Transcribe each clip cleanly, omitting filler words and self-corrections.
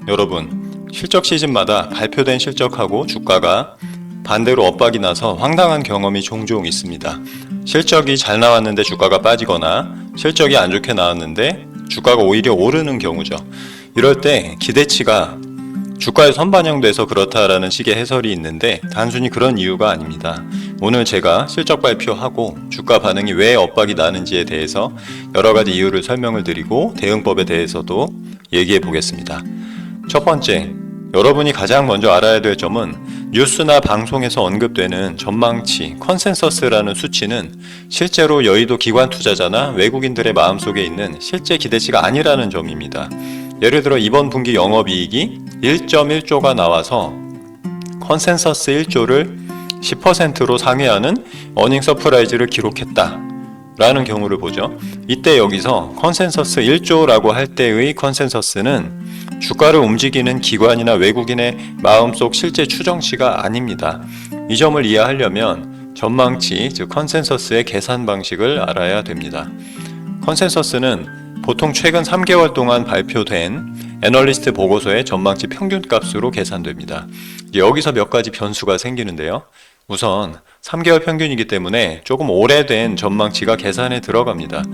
여러분, 실적 시즌마다 발표된 실적하고 주가가 반대로 엇박이 나서 황당한 경험이 종종 있습니다. 실적이 잘 나왔는데 주가가 빠지거나 실적이 안 좋게 나왔는데 주가가 오히려 오르는 경우죠. 이럴 때 기대치가 주가에 선반영돼서 그렇다라는 식의 해설이 있는데 단순히 그런 이유가 아닙니다. 오늘 제가 실적 발표하고 주가 반응이 왜 엇박이 나는지에 대해서 여러 가지 이유를 설명을 드리고 대응법에 대해서도 얘기해 보겠습니다. 첫 번째, 여러분이 가장 먼저 알아야 될 점은 뉴스나 방송에서 언급되는 전망치, 컨센서스라는 수치는 실제로 여의도 기관 투자자나 외국인들의 마음속에 있는 실제 기대치가 아니라는 점입니다. 예를 들어 이번 분기 영업이익이 1.1조가 나와서 컨센서스 1조를 10%로 상회하는 어닝 서프라이즈를 기록했다 라는 경우를 보죠. 이때 여기서 컨센서스 1조라고 할 때의 컨센서스는 주가를 움직이는 기관이나 외국인의 마음속 실제 추정치가 아닙니다. 이 점을 이해하려면 전망치, 즉 컨센서스의 계산 방식을 알아야 됩니다. 컨센서스는 보통 최근 3개월 동안 발표된 애널리스트 보고서의 전망치 평균값으로 계산됩니다. 여기서 몇 가지 변수가 생기는데요. 우선 3개월 평균이기 때문에 조금 오래된 전망치가 계산에 들어갑니다.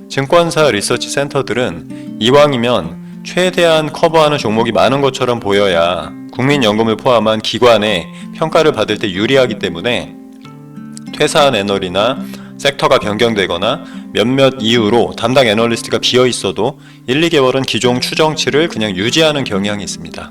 증권사 리서치 센터들은 이왕이면 최대한 커버하는 종목이 많은 것처럼 보여야 국민연금을 포함한 기관의 평가를 받을 때 유리하기 때문에 퇴사한 애널이나 섹터가 변경되거나 몇몇 이유로 담당 애널리스트가 비어 있어도 1, 2개월은 기존 추정치를 그냥 유지하는 경향이 있습니다.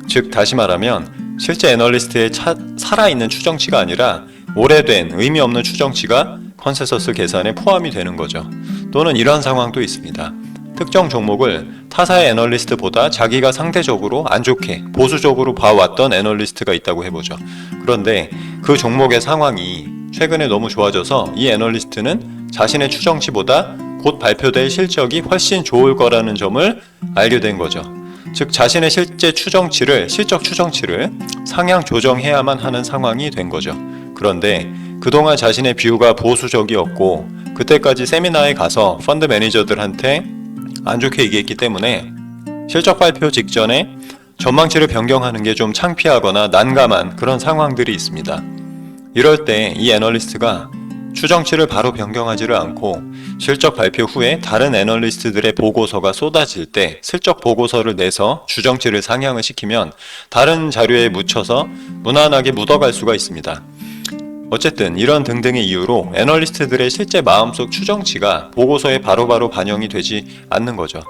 즉 다시 말하면 실제 애널리스트의 살아있는 추정치가 아니라 오래된 의미 없는 추정치가 컨센서스 계산에 포함이 되는 거죠. 또는 이런 상황도 있습니다. 특정 종목을 타사의 애널리스트보다 자기가 상대적으로 안 좋게 보수적으로 봐왔던 애널리스트가 있다고 해보죠. 그런데 그 종목의 상황이 최근에 너무 좋아져서 이 애널리스트는 자신의 추정치보다 곧 발표될 실적이 훨씬 좋을 거라는 점을 알게 된 거죠. 즉 자신의 실제 추정치를, 실적 추정치를 상향 조정해야만 하는 상황이 된 거죠. 그런데 그동안 자신의 뷰가 보수적이었고 그때까지 세미나에 가서 펀드 매니저들한테 안 좋게 얘기했기 때문에 실적 발표 직전에 전망치를 변경하는 게 좀 창피하거나 난감한 그런 상황들이 있습니다. 이럴 때 이 애널리스트가 추정치를 바로 변경하지를 않고 실적 발표 후에 다른 애널리스트들의 보고서가 쏟아질 때 실적 보고서를 내서 추정치를 상향을 시키면 다른 자료에 묻혀서 무난하게 묻어갈 수가 있습니다. 어쨌든 이런 등등의 이유로 애널리스트들의 실제 마음속 추정치가 보고서에 바로바로 반영이 되지 않는 거죠.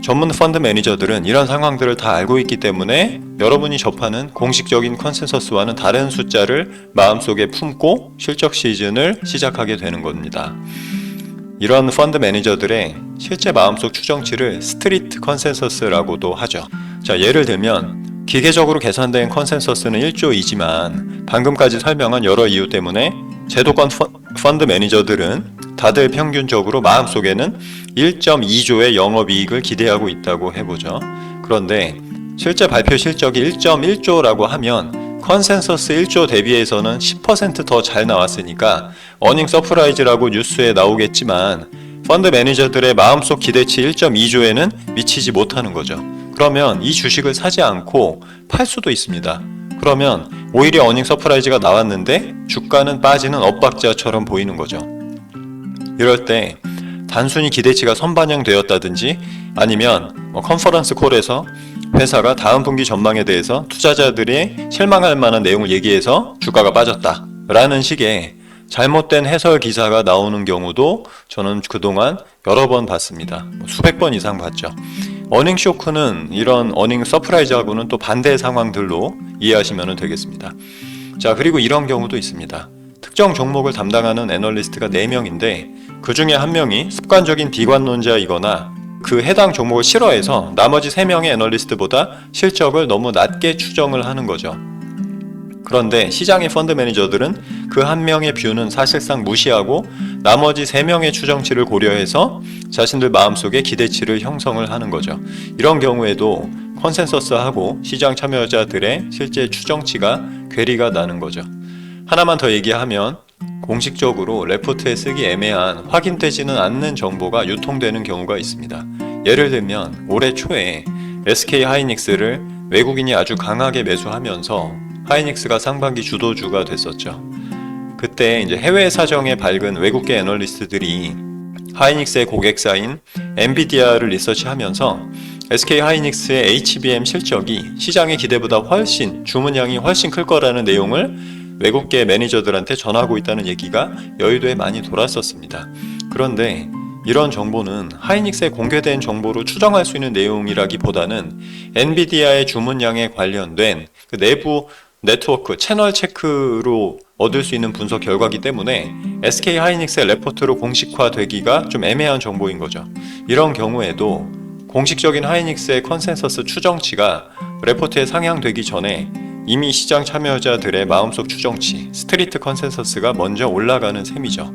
전문 펀드 매니저들은 이런 상황들을 다 알고 있기 때문에 여러분이 접하는 공식적인 컨센서스와는 다른 숫자를 마음속에 품고 실적 시즌을 시작하게 되는 겁니다. 이런 펀드 매니저들의 실제 마음속 추정치를 스트리트 컨센서스라고도 하죠. 자, 예를 들면 기계적으로 계산된 컨센서스는 1조이지만 방금까지 설명한 여러 이유 때문에 제도권 펀드 매니저들은 다들 평균적으로 마음속에는 1.2조의 영업이익을 기대하고 있다고 해보죠. 그런데 실제 발표 실적이 1.1조라고 하면 컨센서스 1조 대비해서는 10% 더 잘 나왔으니까 어닝 서프라이즈라고 뉴스에 나오겠지만 펀드 매니저들의 마음속 기대치 1.2조에는 미치지 못하는 거죠. 그러면 이 주식을 사지 않고 팔 수도 있습니다. 그러면 오히려 어닝 서프라이즈가 나왔는데 주가는 빠지는 엇박자처럼 보이는 거죠. 이럴 때 단순히 기대치가 선반영되었다든지 아니면 컨퍼런스 콜에서 회사가 다음 분기 전망에 대해서 투자자들이 실망할 만한 내용을 얘기해서 주가가 빠졌다 라는 식의 잘못된 해설 기사가 나오는 경우도 저는 그동안 여러 번 봤습니다. 수백 번 이상 봤죠. 어닝 쇼크는 이런 어닝 서프라이즈하고는 또 반대 상황들로 이해하시면 되겠습니다. 자, 그리고 이런 경우도 있습니다. 특정 종목을 담당하는 애널리스트가 4명인데 그 중에 1명이 습관적인 비관론자이거나 그 해당 종목을 싫어해서 나머지 3명의 애널리스트보다 실적을 너무 낮게 추정을 하는 거죠. 그런데 시장의 펀드 매니저들은 그 1명의 뷰는 사실상 무시하고 나머지 3명의 추정치를 고려해서 자신들 마음속에 기대치를 형성을 하는 거죠. 이런 경우에도 컨센서스하고 시장 참여자들의 실제 추정치가 괴리가 나는 거죠. 하나만 더 얘기하면 공식적으로 레포트에 쓰기 애매한 확인되지는 않는 정보가 유통되는 경우가 있습니다. 예를 들면 올해 초에 SK 하이닉스를 외국인이 아주 강하게 매수하면서 하이닉스가 상반기 주도주가 됐었죠. 그때 이제 해외 사정에 밝은 외국계 애널리스트들이 하이닉스의 고객사인 엔비디아를 리서치하면서 SK 하이닉스의 HBM 실적이 시장의 기대보다 훨씬 주문량이 훨씬 클 거라는 내용을 외국계 매니저들한테 전하고 있다는 얘기가 여의도에 많이 돌았었습니다. 그런데 이런 정보는 하이닉스의 공개된 정보로 추정할 수 있는 내용이라기보다는 엔비디아의 주문량에 관련된 그 내부 네트워크, 채널 체크로 얻을 수 있는 분석 결과이기 때문에 SK 하이닉스의 레포트로 공식화되기가 좀 애매한 정보인 거죠. 이런 경우에도 공식적인 하이닉스의 컨센서스 추정치가 레포트에 상향되기 전에 이미 시장 참여자들의 마음속 추정치, 스트리트 컨센서스가 먼저 올라가는 셈이죠.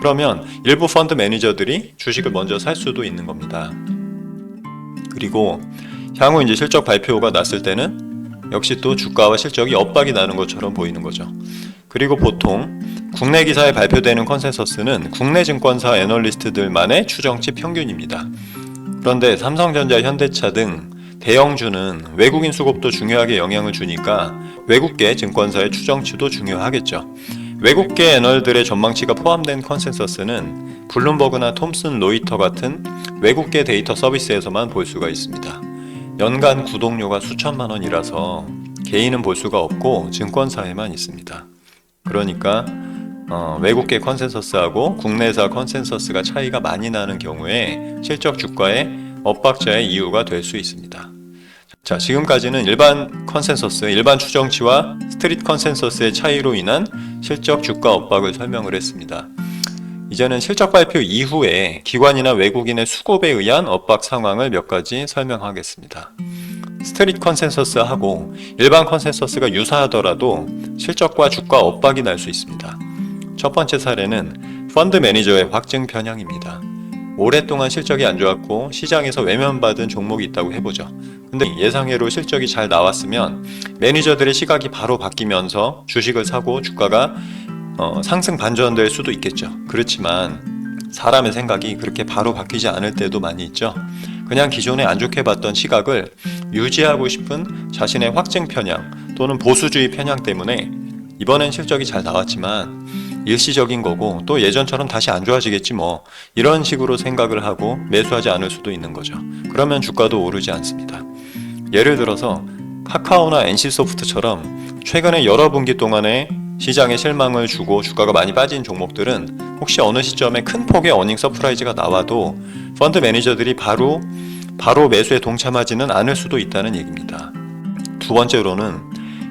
그러면 일부 펀드 매니저들이 주식을 먼저 살 수도 있는 겁니다. 그리고 향후 이제 실적 발표가 났을 때는 역시 또 주가와 실적이 엇박이 나는 것처럼 보이는 거죠. 그리고 보통 국내 기사에 발표되는 컨센서스는 국내 증권사 애널리스트들만의 추정치 평균입니다. 그런데 삼성전자, 현대차 등 대형주는 외국인 수급도 중요하게 영향을 주니까 외국계 증권사의 추정치도 중요하겠죠. 외국계 애널들의 전망치가 포함된 컨센서스는 블룸버그나 톰슨 로이터 같은 외국계 데이터 서비스에서만 볼 수가 있습니다. 연간 구독료가 수천만 원이라서 개인은 볼 수가 없고 증권사에만 있습니다. 그러니까 외국계 컨센서스하고 국내사 컨센서스가 차이가 많이 나는 경우에 실적 주가의 엇박자의 이유가 될 수 있습니다. 자, 지금까지는 일반 컨센서스, 일반 추정치와 스트릿 컨센서스의 차이로 인한 실적 주가 엇박을 설명을 했습니다. 이제는 실적 발표 이후에 기관이나 외국인의 수급에 의한 엇박 상황을 몇 가지 설명하겠습니다. 스트릿 컨센서스하고 일반 컨센서스가 유사하더라도 실적과 주가 엇박이 날 수 있습니다. 첫 번째 사례는 펀드 매니저의 확증 편향입니다. 오랫동안 실적이 안 좋았고 시장에서 외면받은 종목이 있다고 해보죠. 근데 예상외로 실적이 잘 나왔으면 매니저들의 시각이 바로 바뀌면서 주식을 사고 주가가 상승 반전될 수도 있겠죠. 그렇지만 사람의 생각이 그렇게 바로 바뀌지 않을 때도 많이 있죠. 그냥 기존에 안 좋게 봤던 시각을 유지하고 싶은 자신의 확증 편향 또는 보수주의 편향 때문에 이번엔 실적이 잘 나왔지만 일시적인 거고 또 예전처럼 다시 안 좋아지겠지 뭐 이런 식으로 생각을 하고 매수하지 않을 수도 있는 거죠. 그러면 주가도 오르지 않습니다. 예를 들어서 카카오나 NC소프트처럼 최근에 여러 분기 동안에 시장에 실망을 주고 주가가 많이 빠진 종목들은 혹시 어느 시점에 큰 폭의 어닝 서프라이즈가 나와도 펀드 매니저들이 바로 매수에 동참하지는 않을 수도 있다는 얘기입니다. 두 번째로는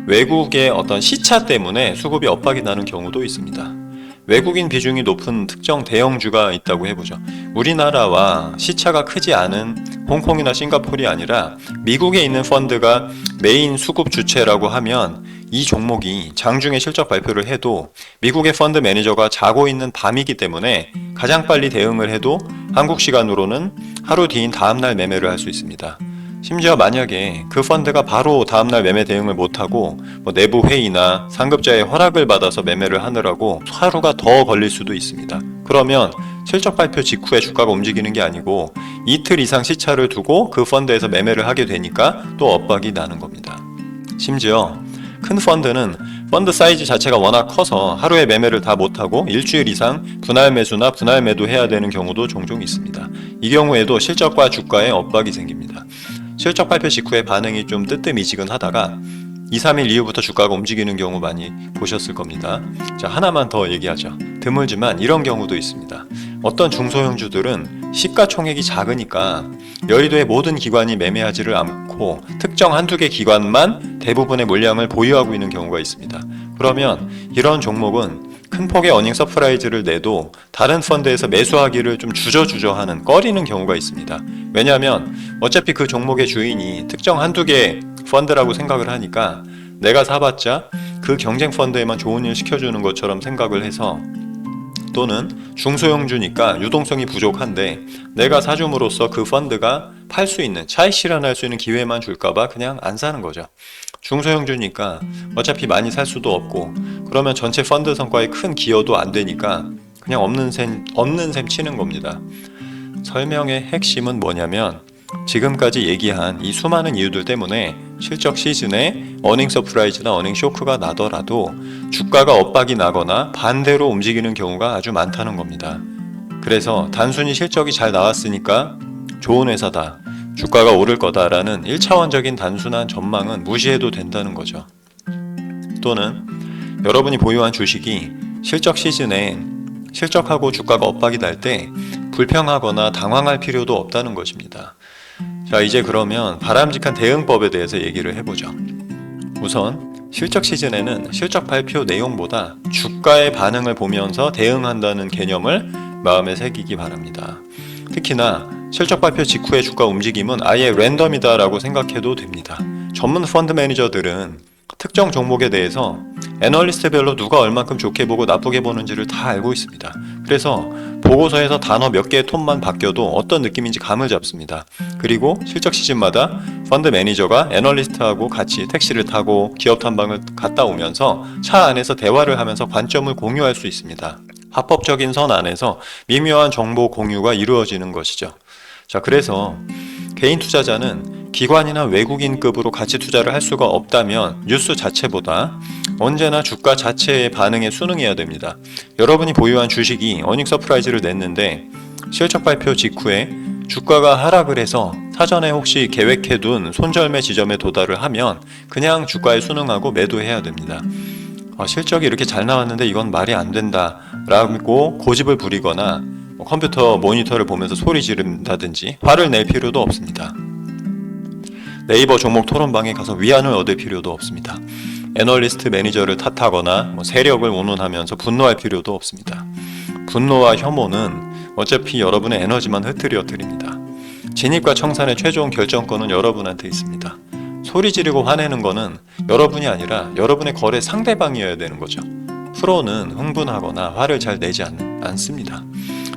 외국의 어떤 시차 때문에 수급이 엇박이 나는 경우도 있습니다. 외국인 비중이 높은 특정 대형주가 있다고 해보죠. 우리나라와 시차가 크지 않은 홍콩이나 싱가포르이 아니라 미국에 있는 펀드가 메인 수급 주체라고 하면 이 종목이 장중에 실적 발표를 해도 미국의 펀드 매니저가 자고 있는 밤이기 때문에 가장 빨리 대응을 해도 한국 시간으로는 하루 뒤인 다음날 매매를 할 수 있습니다. 심지어 만약에 그 펀드가 바로 다음날 매매 대응을 못하고 내부 회의나 상급자의 허락을 받아서 매매를 하느라고 하루가 더 걸릴 수도 있습니다. 그러면 실적 발표 직후에 주가가 움직이는 게 아니고 이틀 이상 시차를 두고 그 펀드에서 매매를 하게 되니까 또 엇박이 나는 겁니다. 심지어 큰 펀드는 펀드 사이즈 자체가 워낙 커서 하루에 매매를 다 못하고 일주일 이상 분할 매수나 분할 매도 해야 되는 경우도 종종 있습니다. 이 경우에도 실적과 주가에 엇박이 생깁니다. 실적 발표 직후에 반응이 좀 뜨뜻미지근하다가 2, 3일 이후부터 주가가 움직이는 경우 많이 보셨을 겁니다. 자, 하나만 더 얘기하죠. 드물지만 이런 경우도 있습니다. 어떤 중소형주들은 시가총액이 작으니까 여의도의 모든 기관이 매매하지를 않고 특정 한두 개 기관만 대부분의 물량을 보유하고 있는 경우가 있습니다. 그러면 이런 종목은 큰 폭의 어닝 서프라이즈를 내도 다른 펀드에서 매수하기를 좀 주저하는 꺼리는 경우가 있습니다. 왜냐하면 어차피 그 종목의 주인이 특정 한두 개 펀드라고 생각을 하니까 내가 사봤자 그 경쟁 펀드에만 좋은 일 시켜주는 것처럼 생각을 해서 또는 중소형주니까 유동성이 부족한데 내가 사줌으로써 그 펀드가 팔 수 있는 차익 실현할 수 있는 기회만 줄까봐 그냥 안 사는 거죠. 중소형주니까 어차피 많이 살 수도 없고 그러면 전체 펀드 성과에 큰 기여도 안 되니까 그냥 없는 셈 치는 겁니다. 설명의 핵심은 뭐냐면 지금까지 얘기한 이 수많은 이유들 때문에 실적 시즌에 어닝 서프라이즈나 어닝 쇼크가 나더라도 주가가 엇박이 나거나 반대로 움직이는 경우가 아주 많다는 겁니다. 그래서 단순히 실적이 잘 나왔으니까 좋은 회사다, 주가가 오를 거다라는 1차원적인 단순한 전망은 무시해도 된다는 거죠. 또는 여러분이 보유한 주식이 실적 시즌에 실적하고 주가가 엇박이 날 때 불평하거나 당황할 필요도 없다는 것입니다. 자, 이제 그러면 바람직한 대응법에 대해서 얘기를 해보죠. 우선 실적 시즌에는 실적 발표 내용보다 주가의 반응을 보면서 대응한다는 개념을 마음에 새기기 바랍니다. 특히나 실적 발표 직후의 주가 움직임은 아예 랜덤이다라고 생각해도 됩니다. 전문 펀드 매니저들은 특정 종목에 대해서 애널리스트별로 누가 얼만큼 좋게 보고 나쁘게 보는지를 다 알고 있습니다. 그래서 보고서에서 단어 몇 개의 톤만 바뀌어도 어떤 느낌인지 감을 잡습니다. 그리고 실적 시즌마다 펀드 매니저가 애널리스트하고 같이 택시를 타고 기업 탐방을 갔다 오면서 차 안에서 대화를 하면서 관점을 공유할 수 있습니다. 합법적인 선 안에서 미묘한 정보 공유가 이루어지는 것이죠. 자, 그래서 개인 투자자는 기관이나 외국인급으로 같이 투자를 할 수가 없다면 뉴스 자체보다 언제나 주가 자체의 반응에 순응해야 됩니다. 여러분이 보유한 주식이 어닝 서프라이즈를 냈는데 실적 발표 직후에 주가가 하락을 해서 사전에 혹시 계획해둔 손절매 지점에 도달을 하면 그냥 주가에 순응하고 매도해야 됩니다. 실적이 이렇게 잘 나왔는데 이건 말이 안 된다 라고 고집을 부리거나 컴퓨터 모니터를 보면서 소리 지른다든지 화를 낼 필요도 없습니다. 네이버 종목 토론방에 가서 위안을 얻을 필요도 없습니다. 애널리스트 매니저를 탓하거나 세력을 운운하면서 분노할 필요도 없습니다. 분노와 혐오는 어차피 여러분의 에너지만 흐트러뜨립니다. 진입과 청산의 최종 결정권은 여러분한테 있습니다. 소리 지르고 화내는 거는 여러분이 아니라 여러분의 거래 상대방이어야 되는 거죠. 프로는 흥분하거나 화를 잘 내지 않습니다.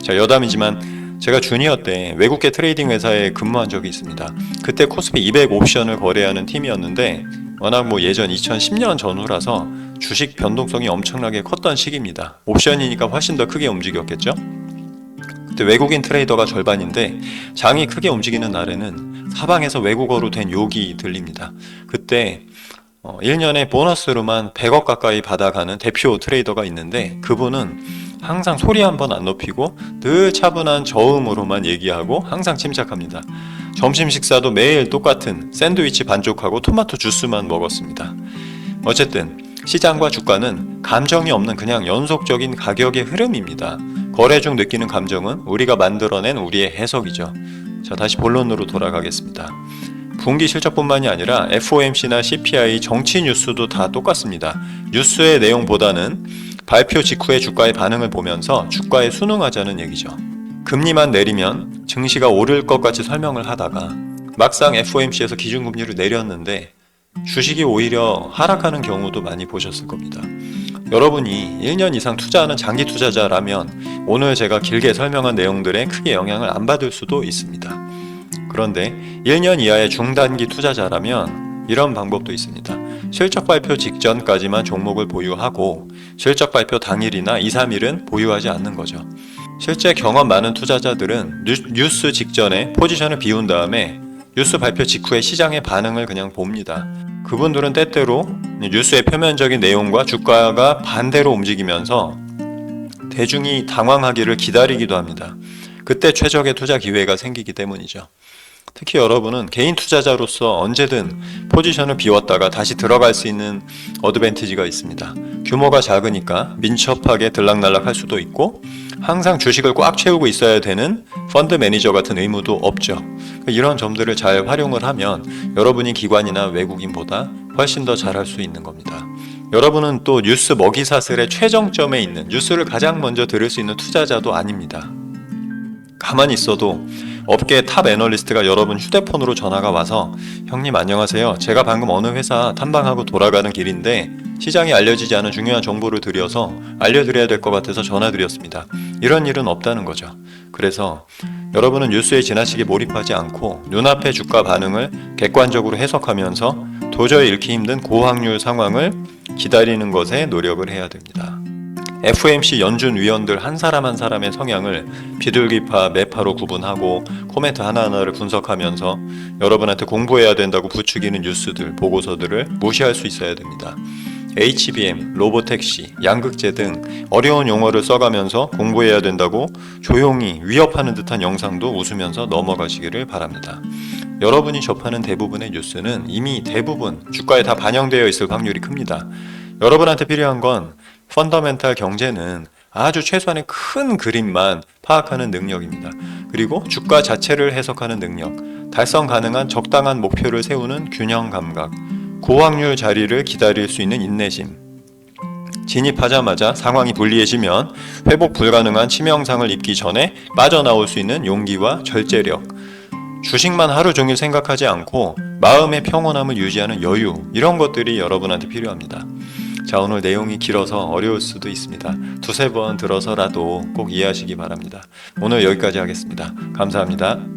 자, 여담이지만 제가 주니어 때 외국계 트레이딩 회사에 근무한 적이 있습니다. 그때 코스피 200 옵션을 거래하는 팀이었는데 워낙 예전 2010년 전후라서 주식 변동성이 엄청나게 컸던 시기입니다. 옵션이니까 훨씬 더 크게 움직였겠죠? 그때 외국인 트레이더가 절반인데 장이 크게 움직이는 날에는 사방에서 외국어로 된 욕이 들립니다. 그때 1년에 보너스로만 100억 가까이 받아가는 대표 트레이더가 있는데 그분은 항상 소리 한번 안 높이고 늘 차분한 저음으로만 얘기하고 항상 침착합니다. 점심 식사도 매일 똑같은 샌드위치 반쪽하고 토마토 주스만 먹었습니다. 어쨌든 시장과 주가는 감정이 없는 그냥 연속적인 가격의 흐름입니다. 거래 중 느끼는 감정은 우리가 만들어낸 우리의 해석이죠. 자, 다시 본론으로 돌아가겠습니다. 분기 실적뿐만이 아니라 FOMC나 CPI, 정치 뉴스도 다 똑같습니다. 뉴스의 내용보다는 발표 직후의 주가의 반응을 보면서 주가에 순응하자는 얘기죠. 금리만 내리면 증시가 오를 것 같이 설명을 하다가 막상 FOMC에서 기준금리를 내렸는데 주식이 오히려 하락하는 경우도 많이 보셨을 겁니다. 여러분이 1년 이상 투자하는 장기 투자자라면 오늘 제가 길게 설명한 내용들에 크게 영향을 안 받을 수도 있습니다. 그런데 1년 이하의 중단기 투자자라면 이런 방법도 있습니다. 실적 발표 직전까지만 종목을 보유하고 실적 발표 당일이나 2, 3일은 보유하지 않는 거죠. 실제 경험 많은 투자자들은 뉴스 직전에 포지션을 비운 다음에 뉴스 발표 직후에 시장의 반응을 그냥 봅니다. 그분들은 때때로 뉴스의 표면적인 내용과 주가가 반대로 움직이면서 대중이 당황하기를 기다리기도 합니다. 그때 최적의 투자 기회가 생기기 때문이죠. 특히 여러분은 개인 투자자로서 언제든 포지션을 비웠다가 다시 들어갈 수 있는 어드밴티지가 있습니다. 규모가 작으니까 민첩하게 들락날락 할 수도 있고 항상 주식을 꽉 채우고 있어야 되는 펀드 매니저 같은 의무도 없죠. 이런 점들을 잘 활용을 하면 여러분이 기관이나 외국인보다 훨씬 더 잘할 수 있는 겁니다. 여러분은 또 뉴스 먹이사슬의 최정점에 있는 뉴스를 가장 먼저 들을 수 있는 투자자도 아닙니다. 가만히 있어도 업계 탑 애널리스트가 여러분 휴대폰으로 전화가 와서 형님 안녕하세요. 제가 방금 어느 회사 탐방하고 돌아가는 길인데 시장에 알려지지 않은 중요한 정보를 드려서 알려드려야 될 것 같아서 전화드렸습니다. 이런 일은 없다는 거죠. 그래서 여러분은 뉴스에 지나치게 몰입하지 않고 눈앞의 주가 반응을 객관적으로 해석하면서 도저히 읽기 힘든 고확률 상황을 기다리는 것에 노력을 해야 됩니다. FOMC 연준 위원들 한 사람 한 사람의 성향을 비둘기파, 매파로 구분하고 코멘트 하나하나를 분석하면서 여러분한테 공부해야 된다고 부추기는 뉴스들, 보고서들을 무시할 수 있어야 됩니다. HBM, 로보택시, 양극재 등 어려운 용어를 써가면서 공부해야 된다고 조용히 위협하는 듯한 영상도 웃으면서 넘어가시기를 바랍니다. 여러분이 접하는 대부분의 뉴스는 이미 대부분 주가에 다 반영되어 있을 확률이 큽니다. 여러분한테 필요한 건 펀더멘탈 경제는 아주 최소한의 큰 그림만 파악하는 능력입니다. 그리고 주가 자체를 해석하는 능력, 달성 가능한 적당한 목표를 세우는 균형 감각, 고확률 자리를 기다릴 수 있는 인내심, 진입하자마자 상황이 불리해지면 회복 불가능한 치명상을 입기 전에 빠져나올 수 있는 용기와 절제력, 주식만 하루 종일 생각하지 않고 마음의 평온함을 유지하는 여유, 이런 것들이 여러분한테 필요합니다. 자, 오늘 내용이 길어서 어려울 수도 있습니다. 두세 번 들어서라도 꼭 이해하시기 바랍니다. 오늘 여기까지 하겠습니다. 감사합니다.